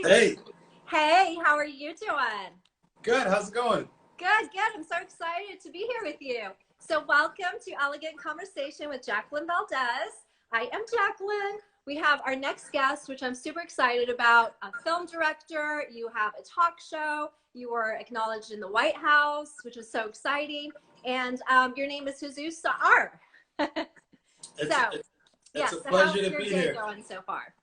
Hey, Hey, how are you doing? good. How's it going? Good, good. I'm so excited to be here with you. So, welcome to Elegant Conversation with Jacqueline Valdez. I am Jacqueline. We have our next guest, which I'm super excited about, a film director. You have a talk show. You were acknowledged in the White House, which is so exciting. And your name is Hezues. It's So, it's, it's yes, a so how's pleasure to your be day here. going so far?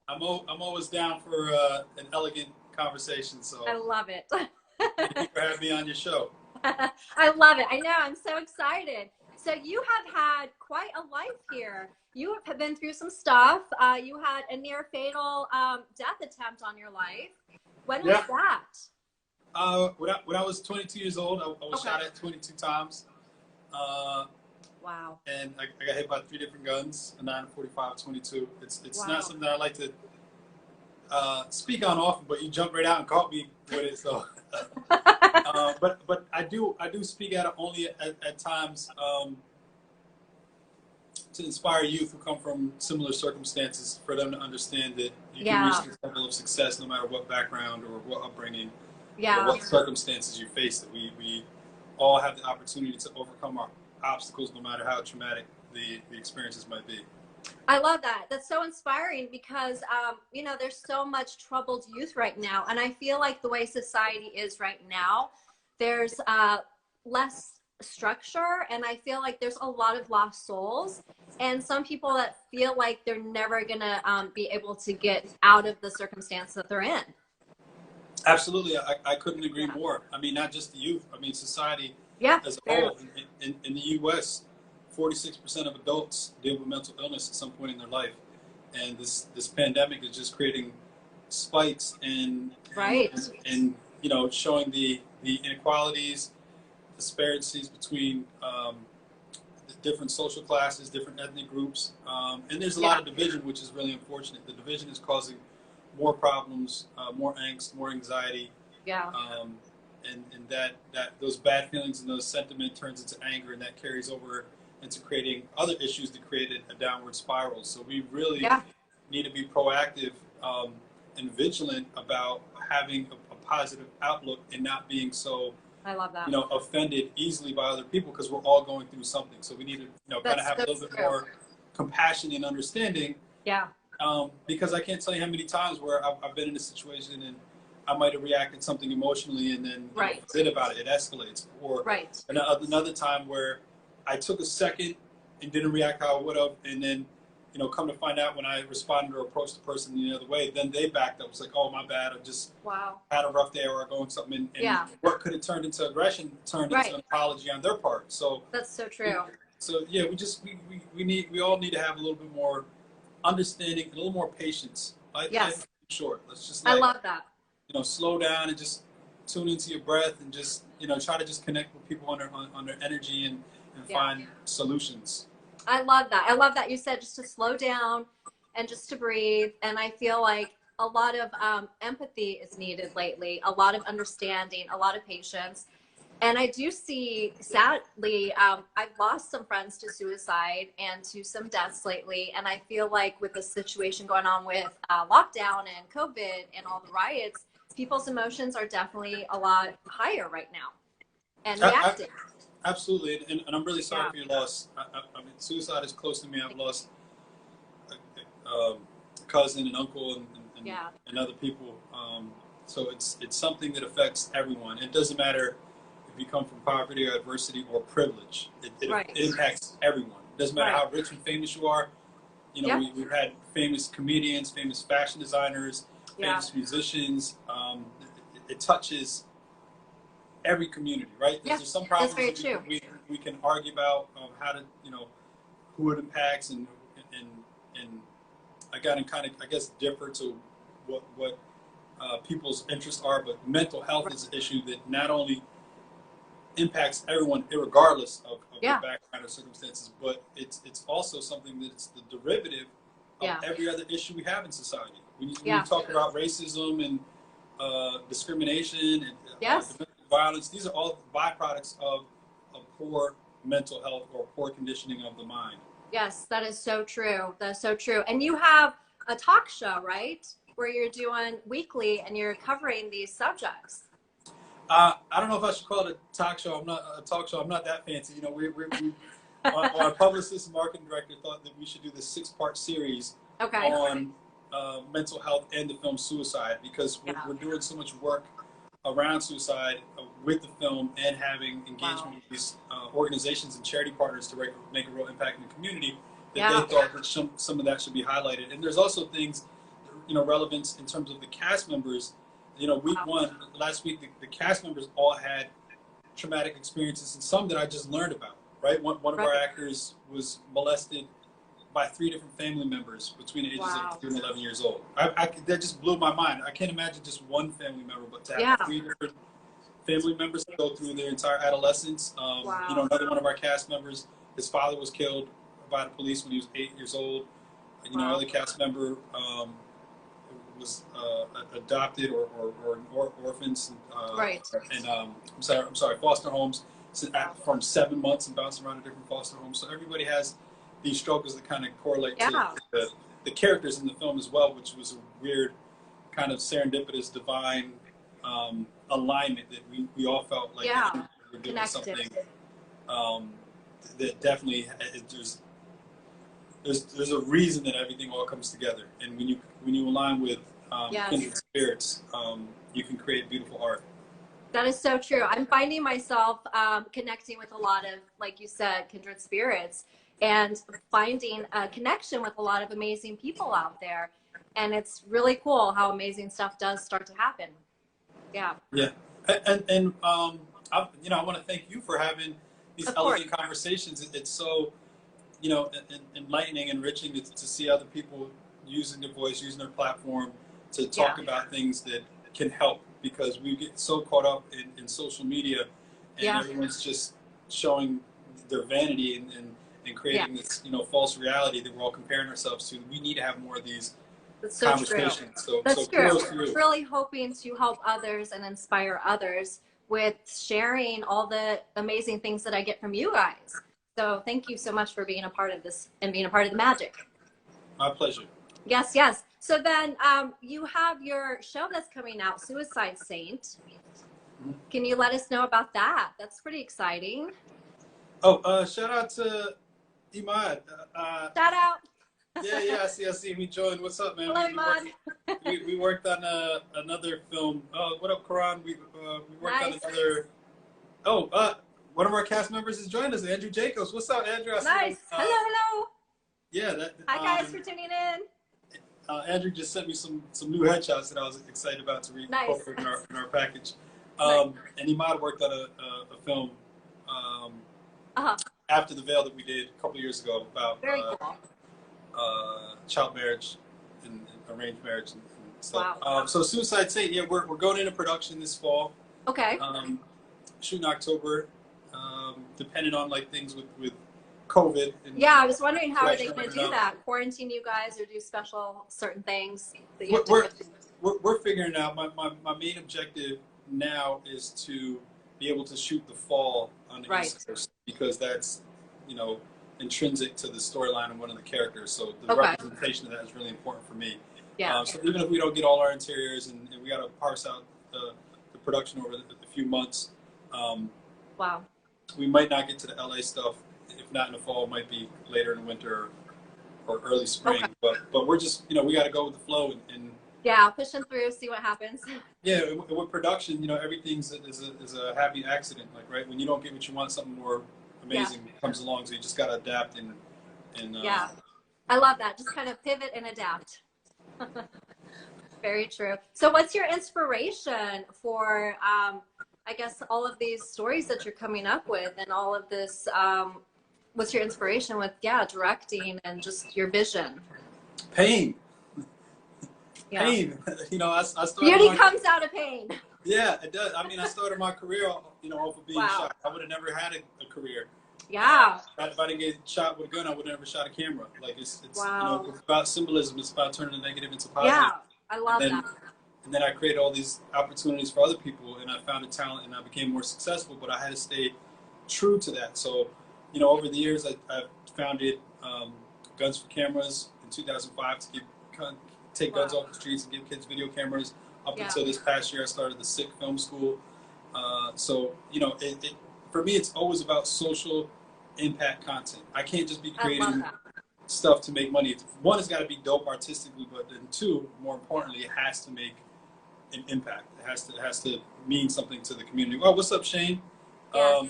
I'm always down for an elegant conversation. So I love it. thank you for having me on your show. I love it. I know. I'm so excited. So you have had quite a life here. You have been through some stuff. You had a near fatal death attempt on your life. When was Yeah. that? When I was 22 years old, I was Okay. shot at 22 times, Wow. and I got hit by 3 different guns: a 9, 45, 22. It's Wow. not something that I like to speak on often, but you jumped right out and caught me with it. So, but I do speak at it only at times. To inspire youth who come from similar circumstances, for them to understand that you can reach Yeah. this level of success no matter what background or what upbringing or Yeah. what circumstances you face. That we all have the opportunity to overcome our obstacles, no matter how traumatic the experiences might be. I love that. That's so inspiring because, there's so much troubled youth right now. And I feel like the way society is right now, there's less structure. And I feel like there's a lot of lost souls and some people that feel like they're never going to be able to get out of the circumstance that they're in. Absolutely, I couldn't agree Yeah. more. I mean, not just the youth. I mean, society Yeah. as a Very whole. much. In the U.S., 46% of adults deal with mental illness at some point in their life, and this pandemic is just creating spikes Right. and showing the inequalities, disparities between the different social classes, different ethnic groups, and there's a lot Yeah. of division, which is really unfortunate. The division is causing more problems, more angst, more anxiety, Yeah. and that those bad feelings and those sentiment turns into anger, and that carries over into creating other issues that created a downward spiral. So we really Yeah. need to be proactive and vigilant about having a positive outlook and not being so I love that. offended easily by other people, because we're all going through something. So we need to kind of That's have a so little bit true. more compassion and understanding, Yeah. because I can't tell you how many times where I've been in a situation and I might have reacted something emotionally and then Right. forget about it. It escalates. Or Right. another time where I took a second and didn't react how I would have, and then come to find out when I responded or approached the person the other way, then they backed up. It's like, oh, my bad. I just Wow. had a rough day or going something, and Yeah. what could have turned into aggression turned Right. into an apology on their part. So That's so true. yeah, we all need to have a little bit more understanding and a little more patience. Life Yes. is short. Let's just I love that. slow down and just tune into your breath and just try to just connect with people on their energy and Yeah. find solutions. I love that. I love that you said just to slow down and just to breathe. And I feel like a lot of empathy is needed lately, a lot of understanding, a lot of patience. And I do see, sadly, I've lost some friends to suicide and to some deaths lately. And I feel like with the situation going on with lockdown and COVID and all the riots, people's emotions are definitely a lot higher right now and reacting. Absolutely, and I'm really sorry Yeah. for your loss. I mean, suicide is close to me. I've lost a cousin and uncle and, Yeah. and other people. So it's something that affects everyone. It doesn't matter if you come from poverty or adversity or privilege. Right. It impacts everyone. It doesn't matter Right. how rich and famous you are. Yeah. We've had famous comedians, famous fashion designers, Yeah. famous musicians. It touches every community, right? Yeah, There's some that's problems very that true. we can argue about how to, who it impacts and I got to kind of, I guess, differ to what people's interests are, but mental health is an issue that not only impacts everyone, regardless of Yeah. their background or circumstances, but it's also something that's the derivative of Yeah. every other issue we have in society. When you Yeah. talk about racism and discrimination and Yes. domestic violence, these are all byproducts of poor mental health or poor conditioning of the mind. Yes, that is so true. That is so true. And you have a talk show, right? where you're doing weekly and you're covering these subjects. I don't know if I should call it a talk show. I'm not a talk show. I'm not that fancy. You know, our publicist and marketing director thought that we should do this 6-part series on mental health and the film Suicide, because we're doing so much work around suicide with the film and having engagement with these organizations and charity partners to make a real impact in the community, that they thought that some of that should be highlighted. And there's also things, you know, relevance in terms of the cast members. You know, last week, the cast members all had traumatic experiences, and some that I just learned about, right? One of our actors was molested by 3 different family members between the ages of 3 and 11 years old. That just blew my mind. I can't imagine just one family member, but to have 3 different family members go through their entire adolescence. You know, another one of our cast members, his father was killed by the police when he was 8 years old. You know, another cast member was adopted or orphans, and I'm sorry, foster homes from 7 months and bounced around to different foster homes. So everybody has these struggles that kind of correlate to the characters in the film as well, which was a weird kind of serendipitous divine alignment that we all felt like we were doing something that definitely there's a reason that everything all comes together, and when you align with kindred spirits, you can create beautiful art. That is so true. I'm finding myself connecting with a lot of, like you said, kindred spirits, and finding a connection with a lot of amazing people out there, and it's really cool how amazing stuff does start to happen. And you know, I want to thank you for having these elegant conversations. It's so, you know, enlightening, enriching to see other people using their voice, using their platform to talk about things that can help, because we get so caught up in social media, and everyone's just showing their vanity and creating this, you know, false reality that we're all comparing ourselves to. We need to have more of these conversations. That's true. I'm really hoping to help others and inspire others with sharing all the amazing things that I get from you guys. So thank you so much for being a part of this and being a part of the magic. My pleasure. Yes. So then you have your show that's coming out, Suicide Saint. Can you let us know about that? That's pretty exciting. Oh, shout out to Imad. Shout out. Yeah, I see him. He joined. What's up, man? Hello, Imad. We worked on another film. What up, Karan? We worked on another. One of our cast members has joined us, Andrew Jacobs. What's up, Andrew? Nice. Hello. Yeah. Hi, guys, for tuning in. Andrew just sent me some new headshots that I was excited about to read in our package. And Imad worked on a film After the Veil that we did a couple years ago about child marriage and arranged marriage and stuff. Wow. So Suicide Saint, we're going into production this fall. Okay. Shooting October, depending on like things with COVID. I was wondering how are they going to do that? Quarantine you guys, or do special certain things that you have to we're figuring it out. My main objective now is to be able to shoot the fall on the East Coast, because that's, you know, intrinsic to the storyline of one of the characters. So the representation of that is really important for me. So even if we don't get all our interiors and we got to parse out the production over a few months, we might not get to the LA stuff. If not in the fall, it might be later in the winter or early spring. But we're just, you know, we got to go with the flow and pushing through, see what happens. With production, you know, everything's is a happy accident. Like, right, when you don't get what you want, something more amazing comes along. So you just got to adapt and I love that. Just kind of pivot and adapt. Very true. So what's your inspiration for, I guess, all of these stories that you're coming up with and all of this, what's your inspiration with, directing and just your vision? Pain. Pain. You know, I started. Beauty comes out of pain. Yeah, it does. I mean, I started my career, you know, off of being shot. I would have never had a career. If I didn't get shot with a gun, I would have never shot a camera. Like, it's you know, it's about symbolism. It's about turning the negative into positive. Yeah, I love that. And then I created all these opportunities for other people, and I found a talent, and I became more successful. But I had to stay true to that. So, you know, over the years, I founded Guns for Cameras in 2005 to keep take guns off the streets and give kids video cameras. Up until this past year, I started the Sick Film School. So, you know, for me, it's always about social impact content. I can't just be creating stuff to make money. One, it's got to be dope artistically, but then two, more importantly, it has to make an impact. It has to mean something to the community. Well, what's up, Shane? Yes.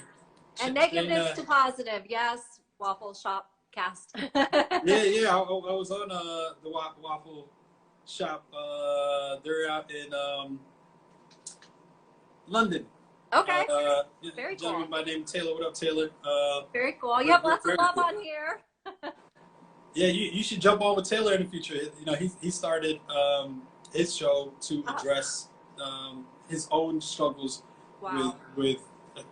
And negativeness to positive. Yes, Waffle Shop cast. yeah. I was on the Waffle Shop. They're out in London. Okay. Very cool. Gentleman by the name of Taylor. What up, Taylor? Very cool. You have lots of love on here. Yeah, you should jump on with Taylor in the future. You know, he started his show to address his own struggles with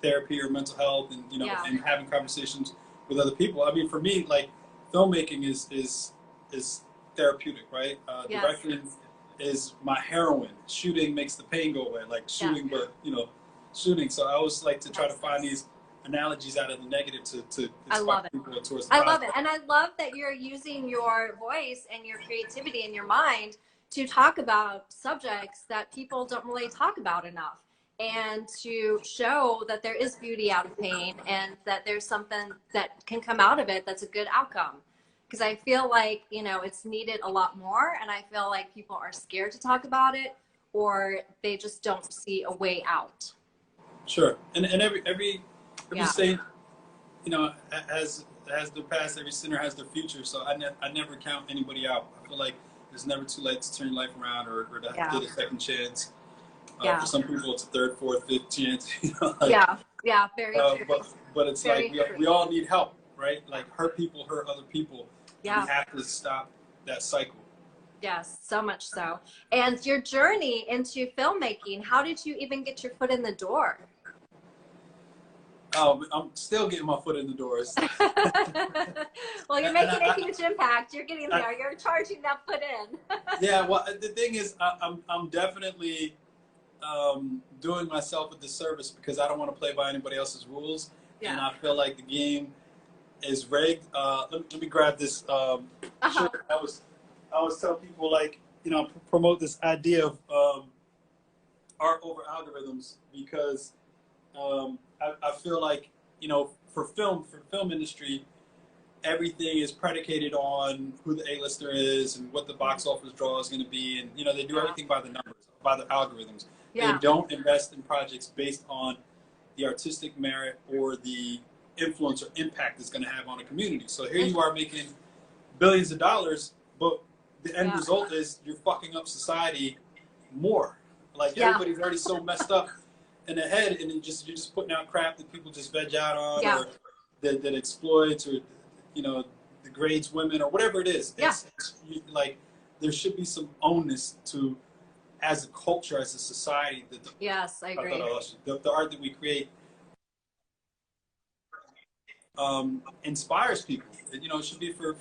therapy or mental health, and you know, and having conversations with other people. I mean, for me, like, filmmaking is therapeutic, right? Directing is my heroin. Shooting makes the pain go away, like shooting, but you know, shooting. So I always like to try to find these analogies out of the negative to inspire people towards the I love it. And I love that you're using your voice and your creativity and your mind to talk about subjects that people don't really talk about enough, and to show that there is beauty out of pain, and that there's something that can come out of it that's a good outcome. Because I feel like, you know, it's needed a lot more, and I feel like people are scared to talk about it, or they just don't see a way out. Sure. And every saint, you know, has their past. Every sinner has their future. So I never count anybody out. I feel like it's never too late to turn your life around, or to get a second chance. For some people, it's a third, fourth, fifth chance. You know, like, very true. But it's very like we all need help, right? Like, hurt people hurt other people. Yeah. We have to stop that cycle. Yes, so much so. And your journey into filmmaking, how did you even get your foot in the door? Oh, I'm still getting my foot in the doors. Well, you're making a huge impact. You're getting there. You're charging that foot in. Yeah, well, the thing is, I'm definitely doing myself a disservice, because I don't want to play by anybody else's rules. And I feel like the game is rigged. Let me grab this shirt. I was telling people, like, you know, promote this idea of art over algorithms, because I feel like, you know, for film industry, everything is predicated on who the A-lister is and what the box office draw is going to be, and you know, they do everything by the numbers, by the algorithms. They don't invest in projects based on the artistic merit or the influence or impact it's going to have on a community. So here you are making billions of dollars, but the end result is you're fucking up society more. Like, everybody's already so messed up in the head, and you're just putting out crap that people just veg out on, or that exploits, or, you know, degrades women, or whatever it is. It's like, there should be some onus to, as a culture, as a society, that I agree. The art that we create inspires people. You know, it should be for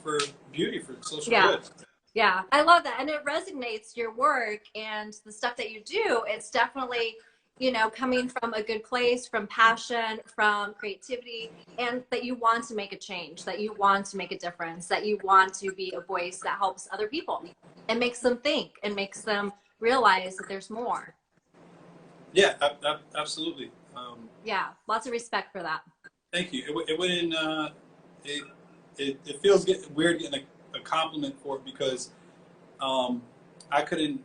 beauty, for social good. Yeah, I love that. And it resonates, your work and the stuff that you do. It's definitely, you know, coming from a good place, from passion, from creativity, and that you want to make a change, that you want to make a difference, that you want to be a voice that helps other people and makes them think and makes them realize that there's more. Yeah, absolutely. Yeah, lots of respect for that. Thank you. It wouldn't, it feels weird getting a compliment for it, because I couldn't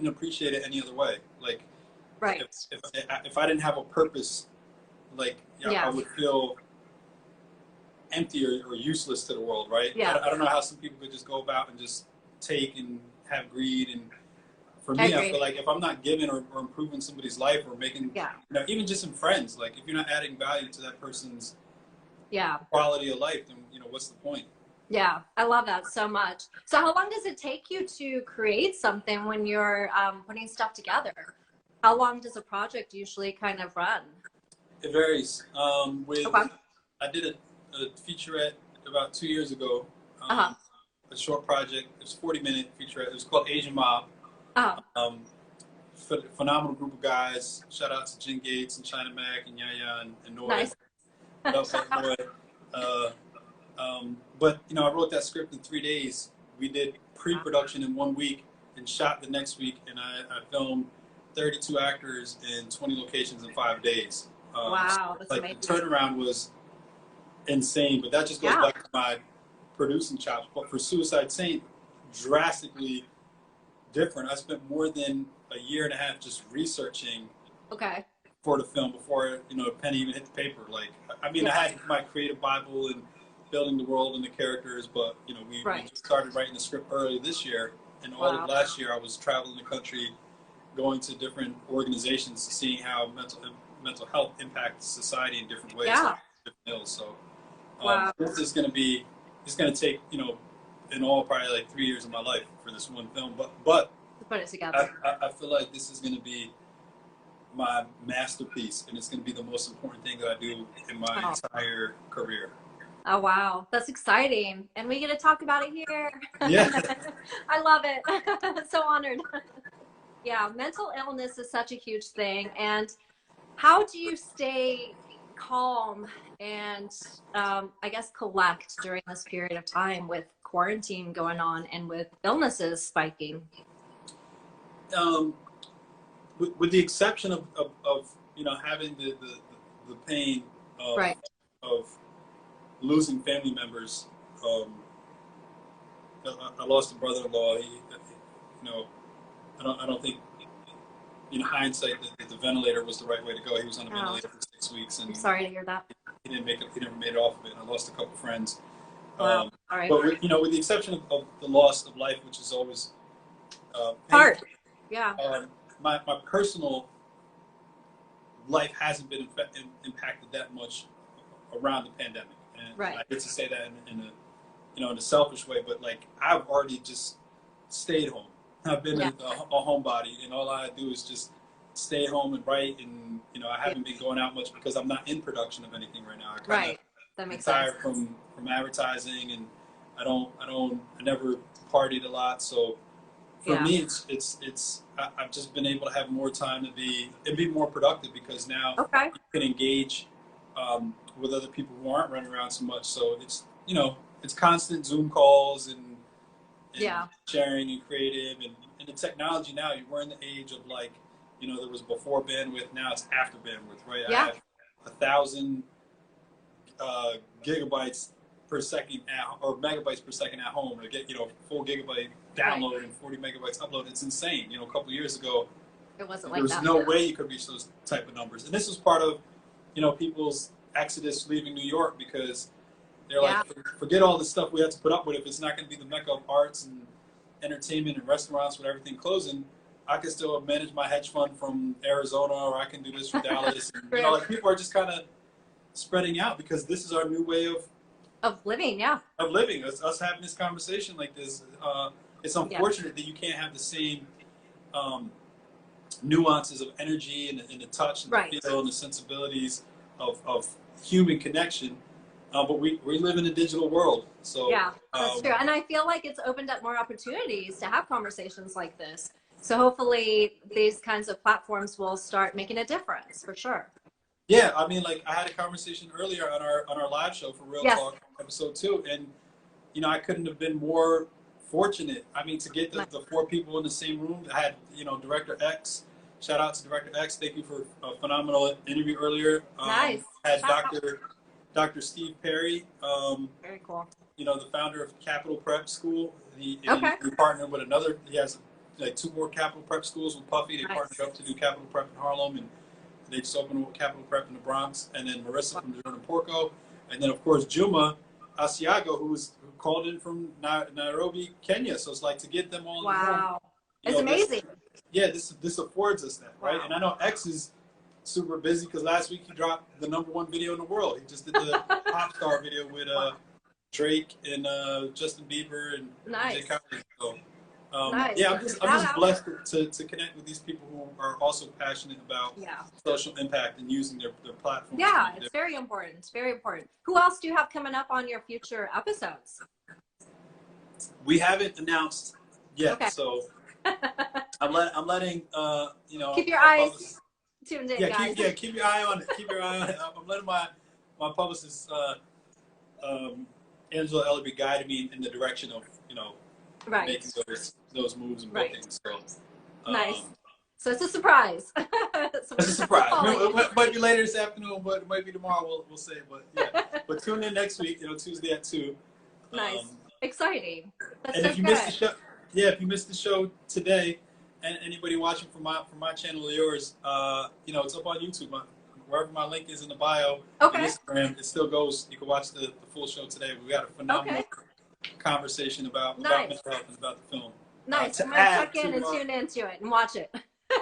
appreciate it any other way. Like, if I didn't have a purpose, like, I would feel empty or useless to the world, right? I don't know how some people could just go about and just take and have greed. And for me, I feel like if I'm not giving or improving somebody's life, or making, you know, even just some friends, like, if you're not adding value to that person's quality of life, then, you know, what's the point? Yeah, I love that so much. So how long does it take you to create something when you're putting stuff together? How long does a project usually kind of run? It varies. I did a featurette about 2 years ago. A short project. It was a 40-minute featurette. It was called Asian Mob. Phenomenal group of guys. Shout out to Jen Gates and China Mac and Yaya and Noy. Nice. But, you know, I wrote that script in 3 days we did pre-production in 1 week and shot the next week, and I filmed 32 actors in 20 locations in 5 days. Wow, that's like amazing. the turnaround was insane, but that just goes back to my producing chops. But for Suicide Saint, drastically different. I spent more than a year and a half just researching for the film before, you know, the pen even hit the paper. Like, I mean, I had my creative Bible and building the world and the characters, but, you know, we just started writing the script early this year, and all of last year I was traveling the country, going to different organizations, seeing how mental health impacts society in different ways. Like different ills. So this is going to be, it's going to take, you know, in all probably like 3 years of my life for this one film. But to put it together. I feel like this is going to be my masterpiece, and it's going to be the most important thing that I do in my entire career. Oh, wow. That's exciting. And we get to talk about it here. Yeah. I love it. So honored. Yeah, mental illness is such a huge thing. And how do you stay calm and I guess collect during this period of time with quarantine going on and with illnesses spiking? With the exception of you know, having the pain of losing family members, I lost a brother-in-law. He, you know, I don't think, in hindsight, that the ventilator was the right way to go. He was on a ventilator for 6 weeks, and I'm sorry to hear that. He didn't make it. He never made it off of it. And I lost a couple friends. Wow. All right. But you know, with the exception of the loss of life, which is always hard. Yeah. My personal life hasn't been impacted that much around the pandemic, and I hate to say that in a, you know, in a selfish way, but like, I've already just stayed home. I've been a homebody, and all I do is just stay home and write, and, you know, I haven't been going out much because I'm not in production of anything right now. That makes retired sense. from advertising, and I never partied a lot, so for me I've just been able to have more time to be more productive, because now you can engage with other people who aren't running around so much. So it's, you know, it's constant Zoom calls and sharing and creative, and the technology now, we're in the age of, like, you know, there was before bandwidth, now it's after bandwidth, right? I have 1,000 gigabytes per second or megabytes per second at home to get, you know, 4 gigabyte download and 40 megabytes upload. It's insane. You know, a couple of years ago, it wasn't there was no way you could reach those type of numbers. And this was part of, you know, people's exodus leaving New York, because they're like, forget all the stuff we have to put up with. If it's not going to be the mecca of arts and entertainment and restaurants with everything closing, I can still manage my hedge fund from Arizona, or I can do this from Dallas. And, you know, like, people are just kind of spreading out, because this is our new way of living. Of living. Us having this conversation like this. It's unfortunate that you can't have the same nuances of energy and the touch and the feel and the sensibilities of human connection. But we live in a digital world. So that's true. And I feel like it's opened up more opportunities to have conversations like this. So hopefully these kinds of platforms will start making a difference, for sure. Yeah, I mean, like, I had a conversation earlier on our live show for Real Talk episode 2, and, you know, I couldn't have been more fortunate. I mean, to get the 4 people in the same room. I had, you know, Director X. Shout out to Director X. Thank you for a phenomenal interview earlier. Nice. Had Dr. Steve Perry. Very cool. You know, the founder of Capital Prep School. He partnered with another. He has like 2 more Capital Prep schools with Puffy. They partnered up to do Capital Prep in Harlem, and they just opened up Capital Prep in the Bronx. And then Marissa from Jordan Porco, and then of course Juma Asiago, who called in from Nairobi, Kenya. So it's like, to get them all in the room. It's amazing. This affords us that, right? And I know X is super busy, because last week he dropped the #1 video in the world. He just did the pop star video with Drake and Justin Bieber and Jay Khaled. So, I'm just blessed to connect with these people who are also passionate about social impact and using their platform. Yeah, it's very important. It's very important. Who else do you have coming up on your future episodes? We haven't announced yet, so I'm letting you know. Keep your eyes tuned in, guys. Keep your eye on it. Keep your eye on it. I'm letting my publicist Angela Ellaby guide me in the direction of, you know, Right. making those moves and Right. bookings. So Nice. So it's a surprise. So it's a we're surprise. calling you. It might be later this afternoon, but it might be tomorrow. We'll say. But yeah. But tune in next week. Tuesday at 2. Nice. Exciting. That's And so if you good. missed the show, yeah, if you missed the show today, and anybody watching from my channel or yours, it's up on YouTube. Wherever my link is in the bio, Okay. and Instagram, it still goes. You can watch the full show today. We got a phenomenal conversation about mental health and about the film. Nice. I'm gonna check in and tune into it and watch it.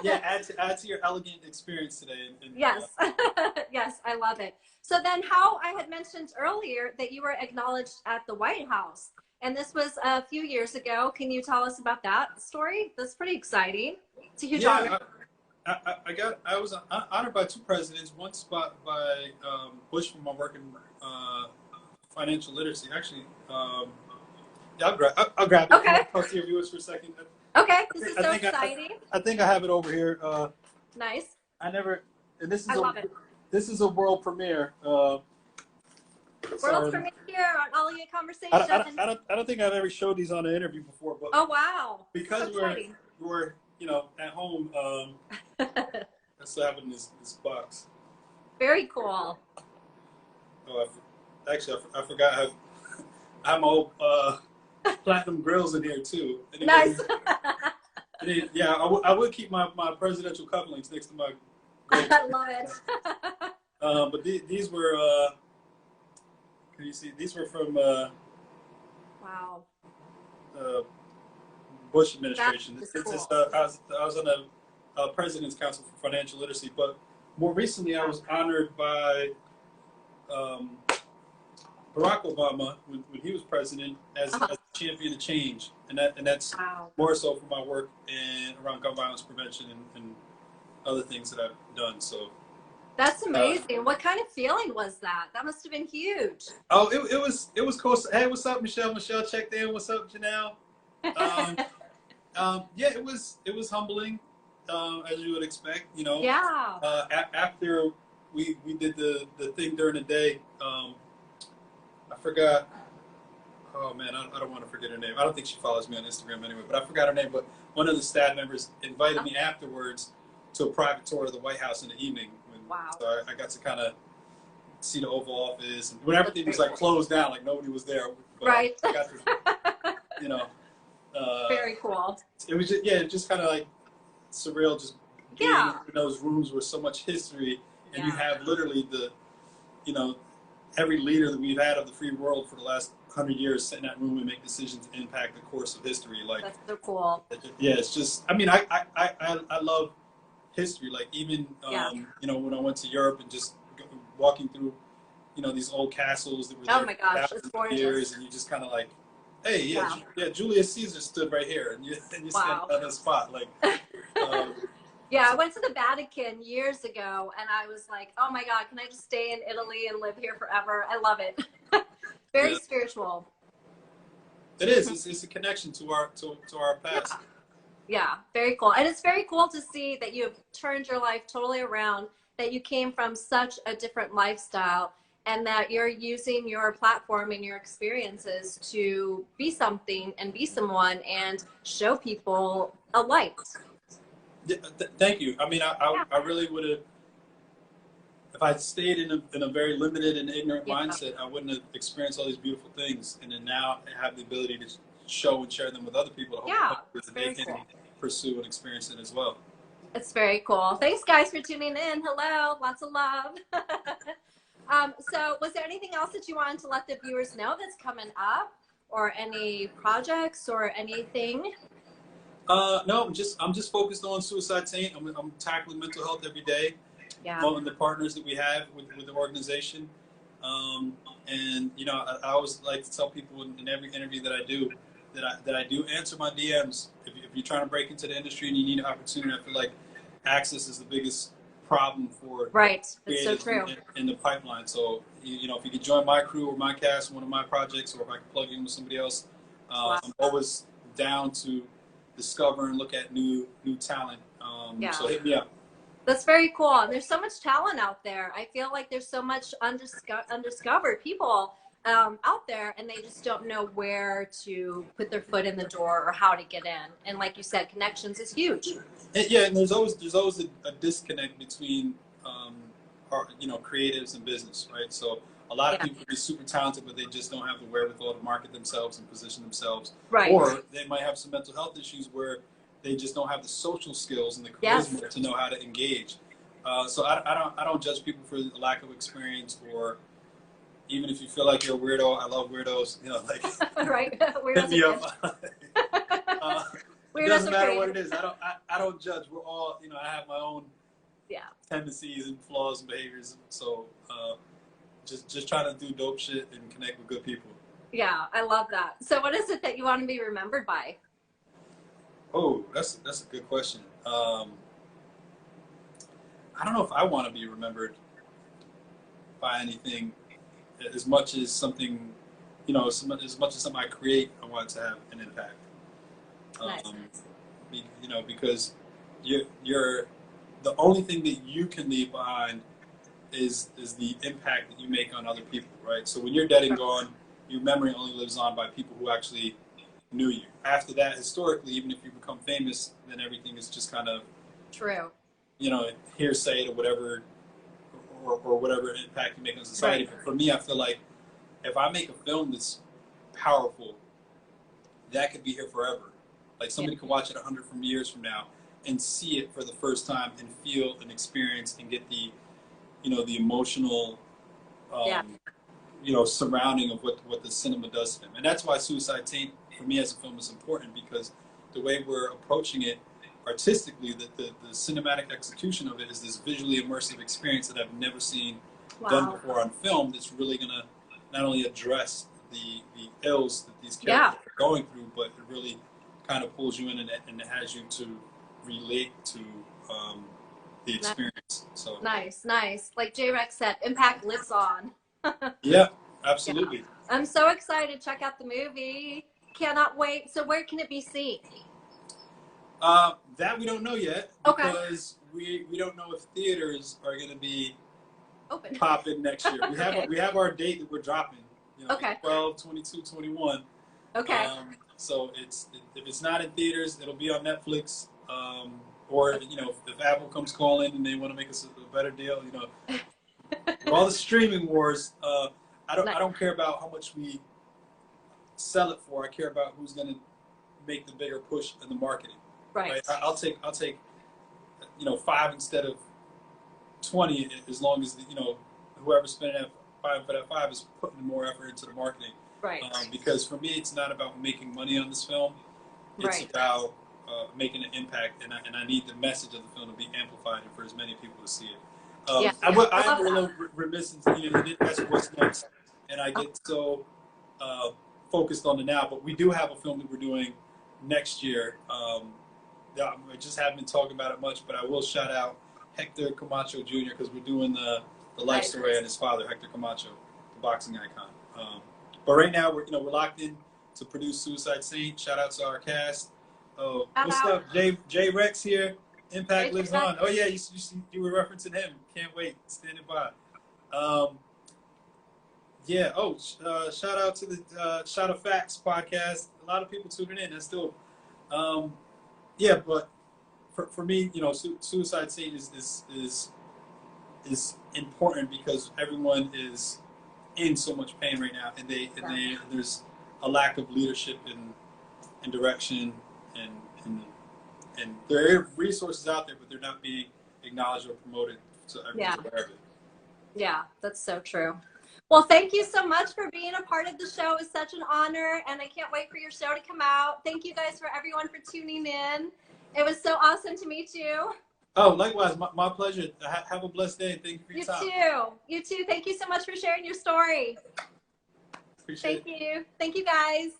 Yeah, add to your elegant experience today. Yes. Yes, I love it. So then how I had mentioned earlier that you were acknowledged at the White House, and this was a few years ago. Can you tell us about that story? That's pretty exciting. It's a huge honor. I was honored by 2 presidents. Once by Bush for my work in financial literacy. Actually, I'll grab it. Okay. Talk to your viewers for a second. Okay, this is so exciting. I think I have it over here. Nice. I love it. This is a world premiere. World premiere on All You Conversation. I don't think I've ever showed these on an interview before, but oh wow! Because we're at home. That's what happened in this box. Very cool. Oh, I forgot. I have my old platinum grills in here too. Nice. Yeah, I would keep my presidential cufflinks next to my. I love it. But these were. Can you see? These were from. Wow. Bush administration. Cool. I was on a President's Council for Financial Literacy, but more recently I was honored by Barack Obama when he was president as a champion of change, and that's more so for my work around gun violence prevention and other things that I've done. So that's amazing. What kind of feeling was that? That must have been huge. Oh, it was cool. Hey, what's up, Michelle? Michelle checked in. What's up, Janelle? Yeah, it was humbling, as you would expect. Yeah. After we did the thing during the day, I forgot. Oh man, I don't want to forget her name. I don't think she follows me on Instagram anyway, but I forgot her name. But one of the staff members invited me afterwards to a private tour of the White House in the evening. Wow. So I got to kind of see the Oval Office, and when everything was like closed down, like nobody was there. But right. I got to, very cool. It was just kind of like surreal, just being in those rooms with so much history, and you have literally every leader that we've had of the free world for the last 100 years sit in that room and make decisions that impact the course of history. Like that's so cool. Yeah, it's just. I mean, I love history. Like even when I went to Europe and just walking through these old castles that were there my gosh, it's gorgeous. Years, and you just kind of like, hey, Julius Caesar stood right here, and you stand on the spot like. Yeah, I went to the Vatican years ago, and I was like, oh my God, can I just stay in Italy and live here forever? I love it. Very spiritual. It is. It's a connection to our past. Yeah, very cool. And it's very cool to see that you have turned your life totally around, that you came from such a different lifestyle, and that you're using your platform and your experiences to be something and be someone and show people a light. Thank you. I mean, I really would have, if I stayed in a very limited and ignorant mindset, I wouldn't have experienced all these beautiful things. And then now I have the ability to show and share them with other people. That they can pursue and experience it as well. It's very cool. Thanks, guys, for tuning in. Hello. Lots of love. So was there anything else that you wanted to let the viewers know that's coming up, or any projects or anything? No, I'm just focused on Suicide Saint. I'm tackling mental health every day. Yeah. Following the partners that we have with the organization. And I always like to tell people in every interview that I do that I do answer my DMs. If you're trying to break into the industry and you need an opportunity, I feel like access is the biggest problem for That's so true. In the pipeline. So if you could join my crew or my cast, one of my projects, or if I can plug in with somebody else, I'm always down to discover and look at new talent. So hit me up. That's very cool. And there's so much talent out there. I feel like there's so much undiscovered people. out there, and they just don't know where to put their foot in the door or how to get in. And like you said, connections is huge. Yeah, and there's always a disconnect between creatives and business, right? So a lot of people are super talented, but they just don't have the wherewithal to market themselves and position themselves. Right. Or they might have some mental health issues where they just don't have the social skills and the charisma to know how to engage. So I don't judge people for the lack of experience, or even if you feel like you're a weirdo. I love weirdos. Like right. Hit me up. It doesn't matter what it is. I don't judge. We're all, I have my own tendencies and flaws and behaviors. So just trying to do dope shit and connect with good people. Yeah, I love that. So what is it that you want to be remembered by? Oh, that's a good question. I don't know if I want to be remembered by anything as much as something, as much as something I create, I want it to have an impact. Nice. Because you're the only thing that you can leave behind is the impact that you make on other people, right? So when you're dead and gone, your memory only lives on by people who actually knew you. After that, historically, even if you become famous, then everything is just kind of true. Hearsay or whatever, or whatever impact you make on society. Right. But for me, I feel like if I make a film that's powerful, that could be here forever. Like somebody could watch it 100 years from now and see it for the first time and feel and experience and get the, the emotional, surrounding of what the cinema does to them. And that's why Suicide Saint, for me as a film, is important, because the way we're approaching it artistically, the cinematic execution of it is this visually immersive experience that I've never seen done before on film, that's really going to not only address the ills that these characters are going through, but it really kind of pulls you in and it has you to relate to the experience. So nice. Like J-Rex said, impact lives on. Yeah, absolutely. Yeah. I'm so excited to check out the movie. Cannot wait. So where can it be seen? That we don't know yet, because we don't know if theaters are going to be open popping next year. We have our date that we're dropping. 12, 22, 21. Okay. So if it's not in theaters, it'll be on Netflix. Or if Apple comes calling and they want to make us a better deal, all the streaming wars. I don't care about how much we sell it for. I care about who's going to make the bigger push in the marketing. Right. I'll take 5 instead of 20, as long as whoever's spending that 5 for that 5 is putting more effort into the marketing. Right. Because for me, it's not about making money on this film. It's about making an impact, and I need the message of the film to be amplified and for as many people to see it. I am a little remiss in that's what's next, and I get so focused on the now. But we do have a film that we're doing next year. I just haven't been talking about it much, but I will shout out Hector Camacho Jr., because we're doing the life story of his father, Hector Camacho, the boxing icon. But right now we're locked in to produce Suicide Saint. Shout out to our cast. Oh, what's up, J Rex here. Impact lives on. Oh yeah, you were referencing him. Can't wait. Standing by. Yeah. Oh, shout out to the Shot of Facts podcast. A lot of people tuning in. That's dope. Yeah, but for me, Suicide Saint is important because everyone is in so much pain right now, and there's a lack of leadership and direction, and there are resources out there, but they're not being acknowledged or promoted, so everyone's aware of it. Yeah, that's so true. Well, thank you so much for being a part of the show. It was such an honor, and I can't wait for your show to come out. Thank you guys for everyone for tuning in. It was so awesome to meet you. Oh, likewise. My pleasure. Have a blessed day. Thank you for your time. You too. Thank you so much for sharing your story. Appreciate it. Thank you. Thank you, guys.